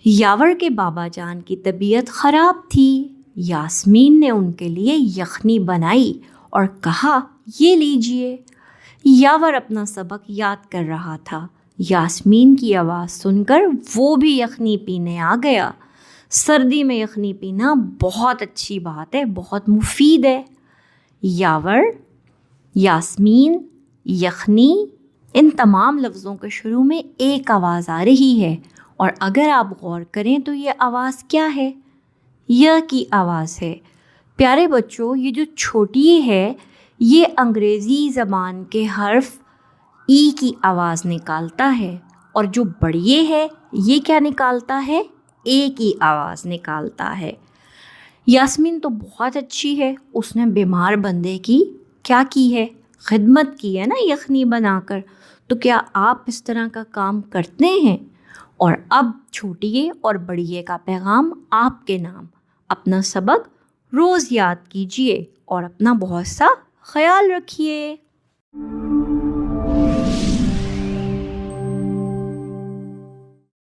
यावर के बाबा जान की तबीयत ख़राब थी। यास्मीन ने उनके लिए यखनी बनाई और कहा, ये लीजिए। यावर अपना सबक याद कर रहा था। यास्मीन की आवाज़ सुनकर वो भी यखनी पीने आ गया। सर्दी में यखनी पीना बहुत अच्छी बात है, बहुत मुफीद है। यावर, यास्मीन, यखनी, इन तमाम लफ्ज़ों के शुरू में एक आवाज़ आ रही है, और अगर आप गौर करें तो ये आवाज़ क्या है? य की आवाज़ है। प्यारे बच्चों, ये जो छोटी है ये अंग्रेज़ी ज़बान के हर्फ ई की आवाज़ निकालता है, और जो बड़ी है ये क्या निकालता है? ए की आवाज़ निकालता है। यास्मीन तो बहुत अच्छी है, उसने बीमार बंदे की क्या की है? खिदमत की है ना यखनी बनाकर। तो क्या आप इस तरह का काम करते हैं? और अब छोटिए और बड़िए का पैगाम आपके नाम। अपना सबक रोज़ याद कीजिए और अपना बहुत सा ख्याल रखिए।